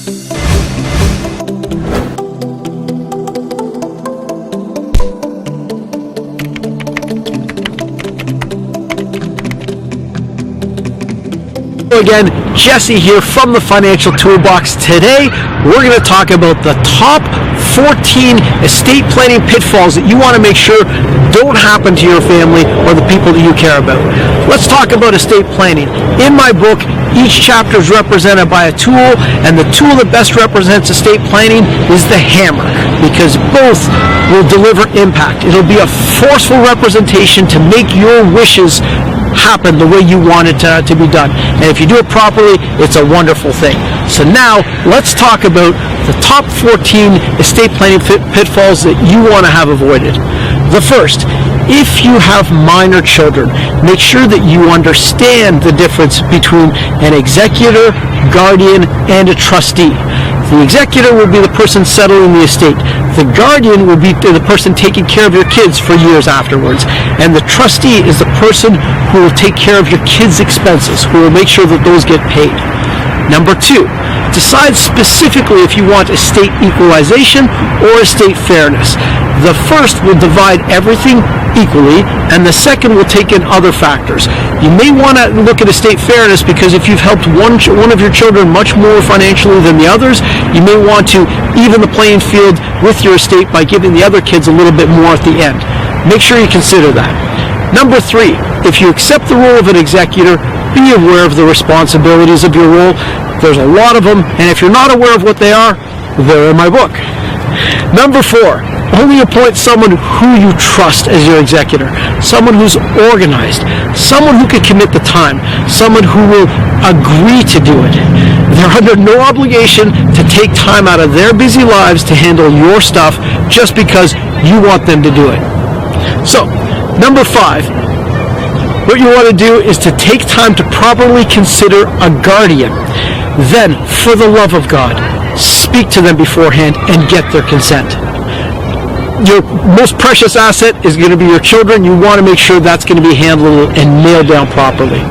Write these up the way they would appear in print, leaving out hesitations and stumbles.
Again, Jesse here from the Financial Toolbox. Today, we're going to talk about the top 14 estate planning pitfalls that you want to make sure don't happen to your family or the people that you care about. Let's talk about estate planning. In my book, each chapter is represented by a tool, and the tool that best represents estate planning is the hammer, because both will deliver impact. It'll be a forceful representation to make your wishes happen the way you want it to be done. And if you do it properly, it's a wonderful thing. So now, let's talk about the top 14 estate planning pitfalls that you want to have avoided. The first, if you have minor children, make sure that you understand the difference between an executor, guardian, and a trustee. The executor will be the person settling the estate. The guardian will be the person taking care of your kids for years afterwards. And the trustee is the person who will take care of your kids' expenses, who will make sure that those get paid. Number two, decide specifically if you want estate equalization or estate fairness. The first will divide everything equally, and the second will take in other factors. You may want to look at estate fairness because if you've helped one of your children much more financially than the others, you may want to even the playing field with your estate by giving the other kids a little bit more at the end. Make sure you consider that. Number three, if you accept the role of an executor, be aware of the responsibilities of your role. There's a lot of them, and if you're not aware of what they are, they're in my book. Number four, only appoint someone who you trust as your executor, someone who's organized, someone who can commit the time, someone who will agree to do it. They're under no obligation to take time out of their busy lives to handle your stuff just because you want them to do it. So, number five, what you want to do is to take time to properly consider a guardian. Then, for the love of God, speak to them beforehand and get their consent. Your most precious asset is going to be your children. You want to make sure that's going to be handled and nailed down properly.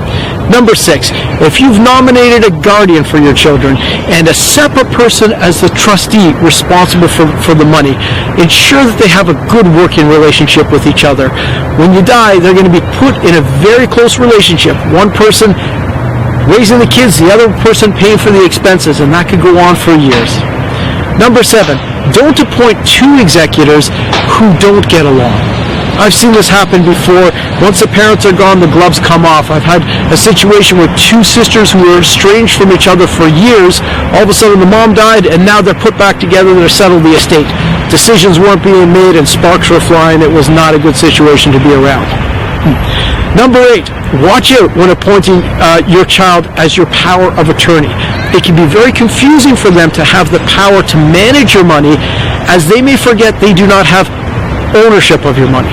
Number six, if you've nominated a guardian for your children and a separate person as the trustee responsible for the money, ensure that they have a good working relationship with each other. When you die, they're going to be put in a very close relationship. One person raising the kids, the other person paying for the expenses, and that could go on for years. Number seven, don't appoint two executors who don't get along. I've seen this happen before. Once the parents are gone, the gloves come off. I've had a situation where two sisters who were estranged from each other for years, all of a sudden the mom died, and now they're put back together, they're settled the estate. Decisions weren't being made and sparks were flying. It was not a good situation to be around. Number eight, watch out when appointing your child as your power of attorney. It can be very confusing for them to have the power to manage your money, as they may forget they do not have ownership of your money.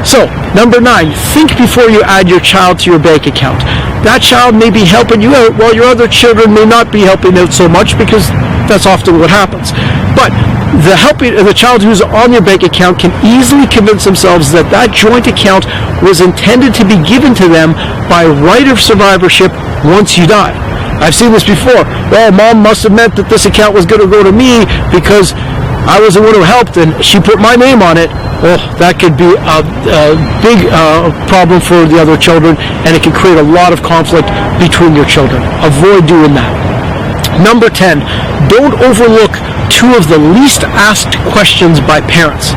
So, number nine, think before you add your child to your bank account. That child may be helping you out while your other children may not be helping out so much, because that's often what happens. But the child who's on your bank account can easily convince themselves that that joint account was intended to be given to them by right of survivorship once you die. I've seen this before. Well, mom must have meant that this account was going to go to me because I was the one who helped and she put my name on it. Well, that could be a big problem for the other children, and it can create a lot of conflict between your children. Avoid doing that. Number 10, don't overlook two of the least asked questions by parents.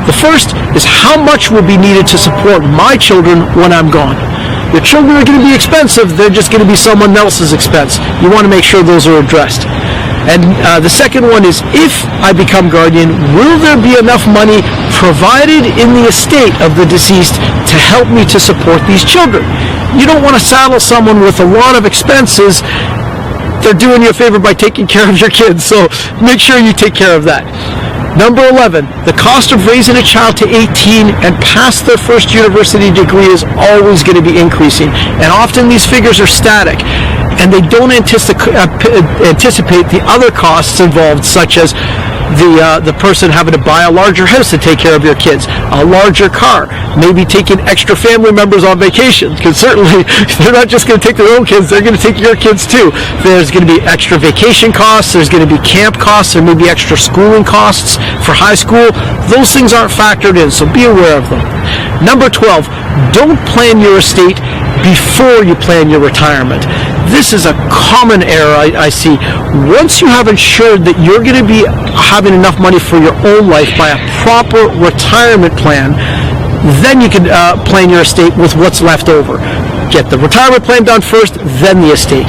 The first is, how much will be needed to support my children when I'm gone? Your children are going to be expensive. They're just going to be someone else's expense. You want to make sure those are addressed. And the second one is, if I become guardian, will there be enough money provided in the estate of the deceased to help me to support these children? You don't want to saddle someone with a lot of expenses. They're doing you a favor by taking care of your kids, so make sure you take care of that. Number 11, the cost of raising a child to 18 and past their first university degree is always going to be increasing, and often these figures are static, and they don't anticipate the other costs involved, such as the person having to buy a larger house to take care of your kids, a larger car, maybe taking extra family members on vacation, because certainly they're not just going to take their own kids, they're going to take your kids too. There's going to be extra vacation costs, there's going to be camp costs, there may be extra schooling costs for high school. Those things aren't factored in, so be aware of them. Number 12, don't plan your estate before you plan your retirement. This is a common error I see. Once you have ensured that you're going to be having enough money for your own life by a proper retirement plan, then you can plan your estate with what's left over. Get the retirement plan done first, then the estate.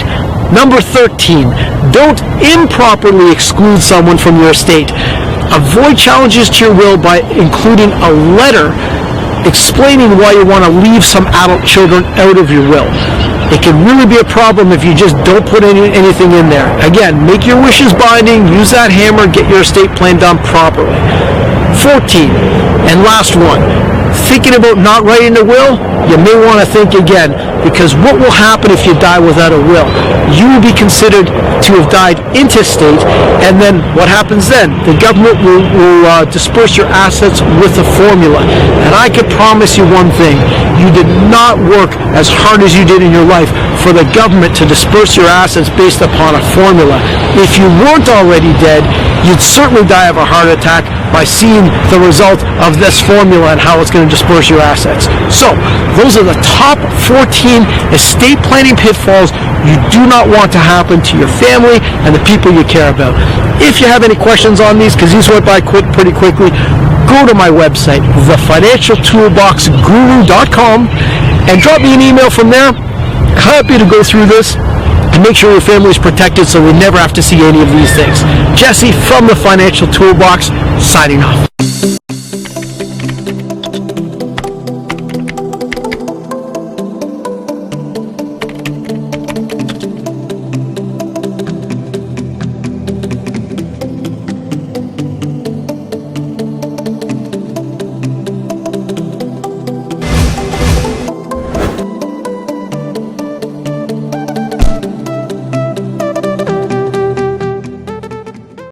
Number 13, don't improperly exclude someone from your estate. Avoid challenges to your will by including a letter explaining why you want to leave some adult children out of your will. It can really be a problem if you just don't put anything in there. Again, make your wishes binding, use that hammer, get your estate plan done properly. 14, and last one, thinking about not writing a will, you may want to think again, because what will happen if you die without a will? You will be considered to have died intestate, and then what happens then? The government will disperse your assets with a formula. And I can promise you one thing, you did not work as hard as you did in your life for the government to disperse your assets based upon a formula. If you weren't already dead, you'd certainly die of a heart attack by seeing the result of this formula and how it's going to disperse your assets. So, those are the top 14 estate planning pitfalls you do not want to happen to your family and the people you care about. If you have any questions on these, because these went by pretty quickly, go to my website, thefinancialtoolboxguru.com, and drop me an email from there. Happy to go through this and make sure your family is protected so we never have to see any of these things. Jesse from the Financial Toolbox, signing off.